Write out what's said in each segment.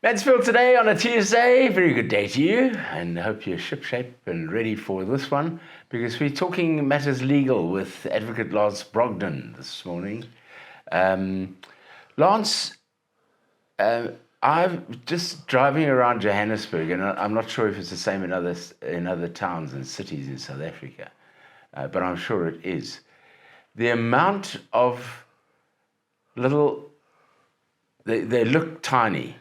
Mansfield today on a Tuesday. Very good day to you, and I hope you're shipshape and ready for this one, because we're talking matters legal with Advocate Lance Brogden this morning. Lance, I'm just driving around Johannesburg, and I'm not sure if it's the same in other towns and cities in South Africa, but I'm sure it is. The amount of they look tiny.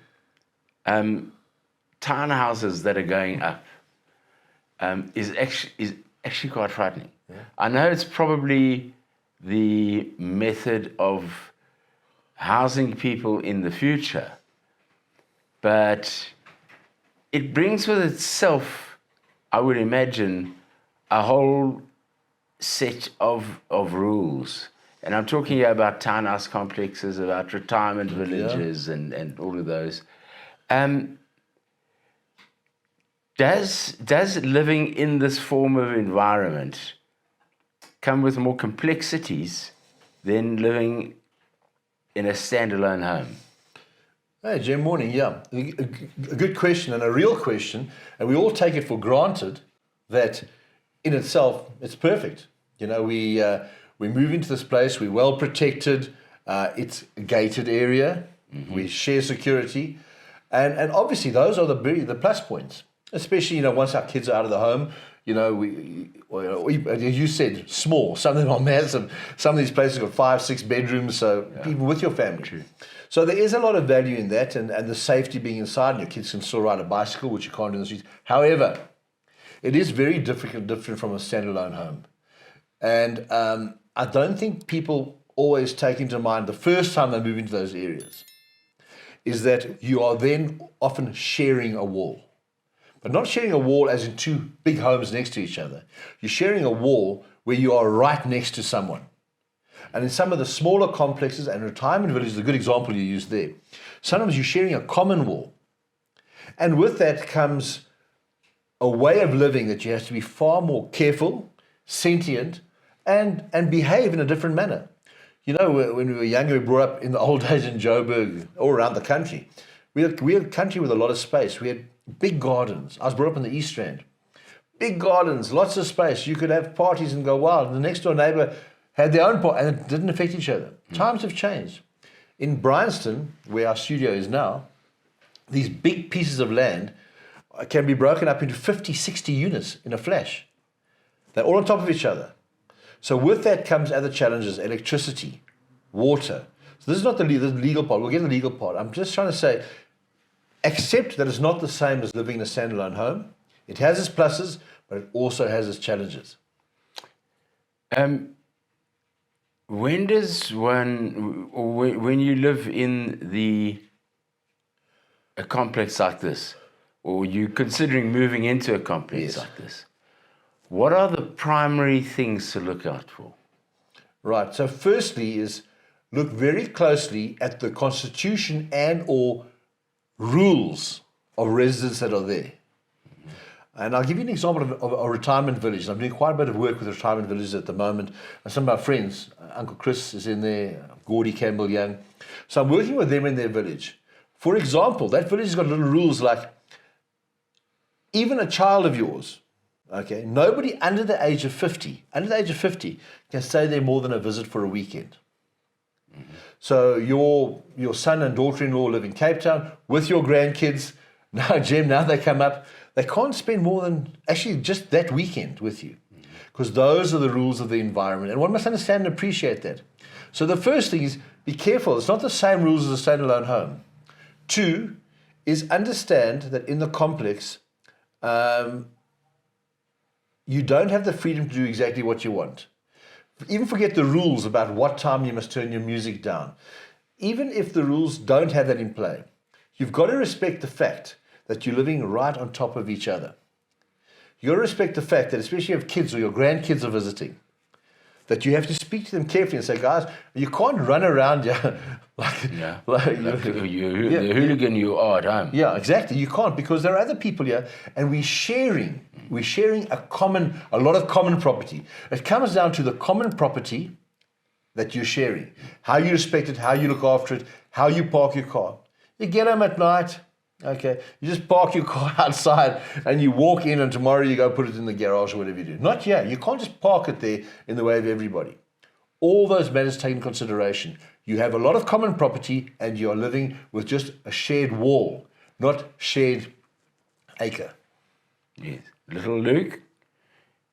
Townhouses that are going up is actually quite frightening. Yeah. I know it's probably the method of housing people in the future, but it brings with itself, I would imagine, a whole set of rules. And I'm talking here about townhouse complexes, about retirement villages, and all of those. Does living in this form of environment come with more complexities than living in a standalone home? Hey, Jim, morning. Yeah, a good question and a real question, and we all take it for granted that in itself it's perfect. You know, we move into this place, we're well protected, it's a gated area, we share security. And obviously those are the plus points, especially, you know, once our kids are out of the home. You know, we you said small, some of them are massive. Some of these places got 5-6 bedrooms, so even with your family. True. So there is a lot of value in that, and the safety being inside, and your kids can still ride a bicycle, which you can't do in the streets. However, it is very different from a standalone home. And I don't think people always take into mind the first time they move into those areas is that you are then often sharing a wall. But not sharing a wall as in two big homes next to each other. You're sharing a wall where you are right next to someone. And in some of the smaller complexes, and retirement villages is a good example you used there, sometimes you're sharing a common wall. And with that comes a way of living that you have to be far more careful, sentient, and behave in a different manner. You know, when we were younger, we brought up in the old days in Joburg, all around the country. We had a country with a lot of space. We had big gardens. I was brought up in the East Rand. Big gardens, lots of space. You could have parties and go wild. And the next door neighbor had their own party, and it didn't affect each other. Times have changed. In Bryanston, where our studio is now, these big pieces of land can be broken up into 50, 60 units in a flash. They're all on top of each other. So with that comes other challenges: electricity, water. So this is not the legal part. We'll get to the legal part. I'm just trying to say, accept that it's not the same as living in a standalone home. It has its pluses, but it also has its challenges. When you live in a complex like this, or you're considering moving into a complex like this, what are the primary things to look out for? Right. So firstly is look very closely at the constitution and or rules of residents that are there. And I'll give you an example of a retirement village. I'm doing quite a bit of work with retirement villages at the moment. And some of our friends, Uncle Chris is in there, Gordy Campbell Young. So I'm working with them in their village. For example, that village has got little rules like, even a child of yours, okay, nobody under the age of 50 can stay there more than a visit for a weekend. So your son and daughter-in-law live in Cape Town with your grandkids. Now, Jim, now they come up, they can't spend more than actually just that weekend with you, because those are the rules of the environment. And one must understand and appreciate that. So the first thing is be careful. It's not the same rules as a standalone home. 2 is understand that in the complex, you don't have the freedom to do exactly what you want. Even forget the rules about what time you must turn your music down. Even if the rules don't have that in play, you've got to respect the fact that you're living right on top of each other. You've got to respect the fact that, especially if you have kids or your grandkids are visiting, that you have to speak to them carefully and say, guys, you can't run around the hooligan you are at home. Yeah, exactly. You can't, because there are other people here, and we're sharing a lot of common property. It comes down to the common property that you're sharing. How you respect it, how you look after it, how you park your car. You get home at night, Okay, you just park your car outside and you walk in, and tomorrow you go put it in the garage or whatever you do. Not here. You can't just park it there in the way of everybody. All those matters taken into consideration. You have a lot of common property and you are living with just a shared wall, not shared acre. Yes. Little Luke,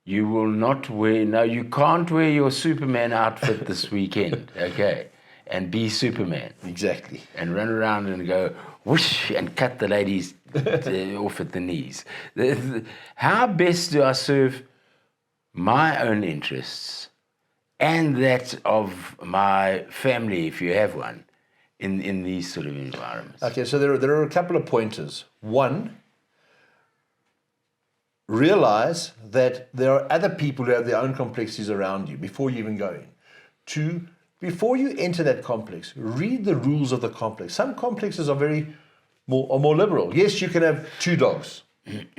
you will not wear, no, you can't wear your Superman outfit this weekend, okay, and be Superman. Exactly. And run around and go whoosh and cut the ladies off at the knees. How best do I serve my own interests and that of my family, if you have one, in these sort of environments? Okay, so there are a couple of pointers. One, realize that there are other people who have their own complexities around you before you even go in. Two, before you enter that complex, read the rules of the complex. Some complexes are more liberal. Yes, you can have 2 dogs.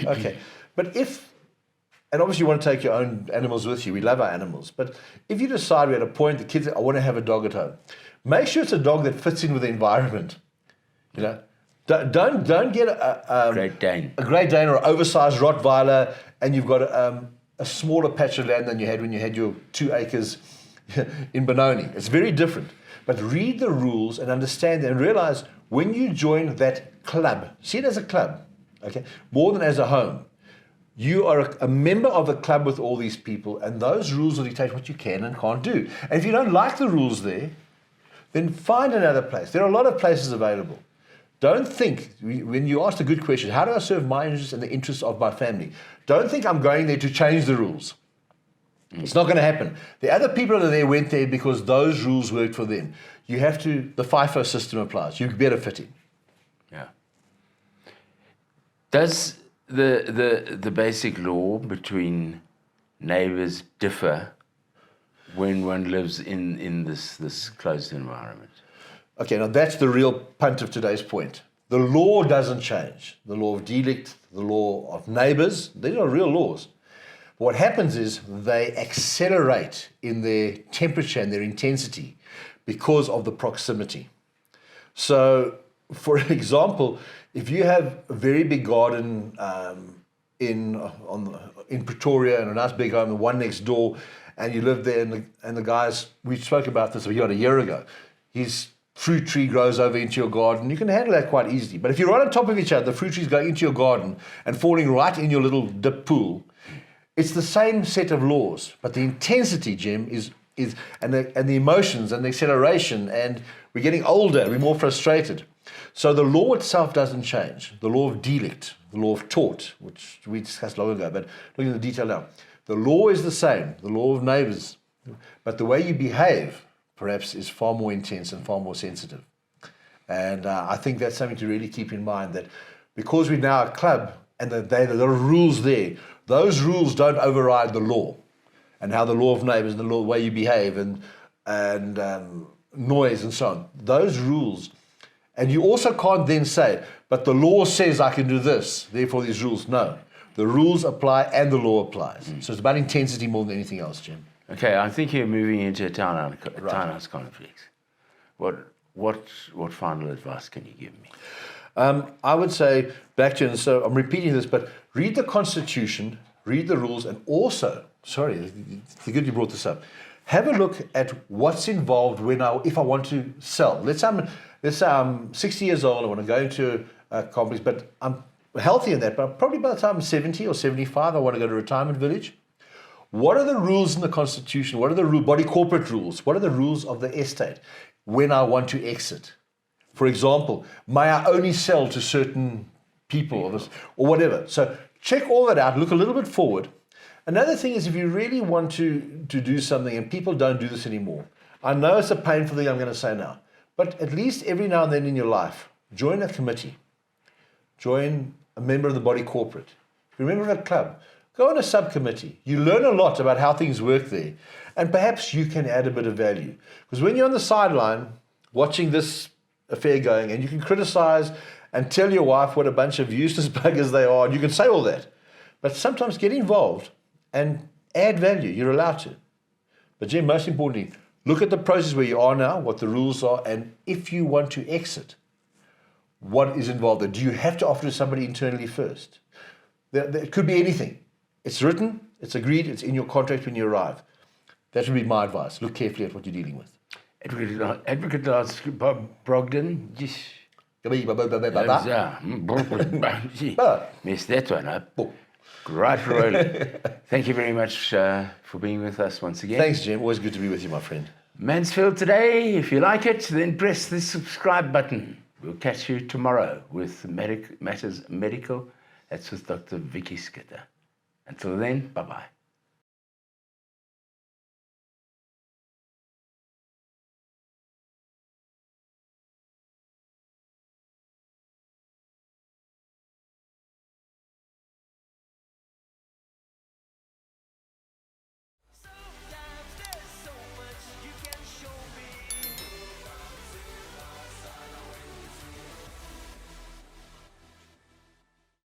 Okay, but and obviously you want to take your own animals with you. We love our animals. But if you decide we're at a point, the kids, I want to have a dog at home, make sure it's a dog that fits in with the environment. You know, don't get a Great Dane. A Great Dane or an oversized Rottweiler, and you've got a smaller patch of land than you had when you had your 2 acres in Benoni. It's very different. But read the rules and understand and realize when you join that club, see it as a club, okay, more than as a home. You are a member of a club with all these people, and those rules will dictate what you can and can't do. And if you don't like the rules there, then find another place. There are a lot of places available. Don't think, when you ask a good question, how do I serve my interests and the interests of my family? Don't think I'm going there to change the rules. It's not going to happen. The other people that are there went there because those rules worked for them. You have to, the FIFO system applies. You better fit in. Yeah. Does the basic law between neighbors differ when one lives in this closed environment? Okay, now that's the real punt of today's point. The law doesn't change. The law of delict, the law of neighbors, these are real laws. What happens is they accelerate in their temperature and their intensity because of the proximity. So, for example, if you have a very big garden in Pretoria and a nice big home, the one next door, and you live there, and the guys, we spoke about this a year ago, his fruit tree grows over into your garden, you can handle that quite easily. But if you're right on top of each other, the fruit trees going into your garden and falling right in your little dip pool, it's the same set of laws, but the intensity, Jim, is and the emotions and the acceleration, and we're getting older, we're more frustrated. So the law itself doesn't change. The law of delict, the law of tort, which we discussed long ago, but looking at the detail now, the law is the same, the law of neighbors, but the way you behave, perhaps, is far more intense and far more sensitive. And I think that's something to really keep in mind, that because we're now a club and there are rules there, those rules don't override the law, and how the law of neighbors and the law, the way you behave and noise and so on. Those rules, and you also can't then say, but the law says I can do this, therefore these rules. No, the rules apply and the law applies. So it's about intensity more than anything else, Jim. Okay, I think you're moving into a townhouse complex. What final advice can you give me? I would say, back to, and so I'm repeating this, but read the Constitution, read the rules, and also, sorry, it's good you brought this up, have a look at what's involved if I want to sell. Let's say I'm 60 years old, I want to go into a complex, but I'm healthy in that, but probably by the time I'm 70 or 75, I want to go to a retirement village. What are the rules in the Constitution? What are the body corporate rules? What are the rules of the estate when I want to exit? For example, may I only sell to certain people or whatever? So check all that out, look a little bit forward. Another thing is, if you really want to do something, and people don't do this anymore, I know it's a painful thing I'm going to say now, but at least every now and then in your life, join a committee, join a member of the body corporate, be a member of a club, go on a subcommittee. You learn a lot about how things work there, and perhaps you can add a bit of value. Because when you're on the sideline watching this affair going, and you can criticize and tell your wife what a bunch of useless buggers they are, and you can say all that, but sometimes get involved and add value. You're allowed to. But Jim, most importantly, look at the process where you are now, what the rules are, and if you want to exit, what is involved there. Do you have to offer to somebody internally first? It could be anything. It's written, it's agreed, it's in your contract when you arrive. That would be my advice. Look carefully at what you're dealing with. Advocate Lars Brogden, just... Messed that one up. Right, Roland. Thank you very much for being with us once again. Thanks, Jim. Always good to be with you, my friend. Mansfield Today. If you like it, then press the subscribe button. We'll catch you tomorrow with Matters Medical. That's with Dr. Vicky Skitter. Until then, bye-bye.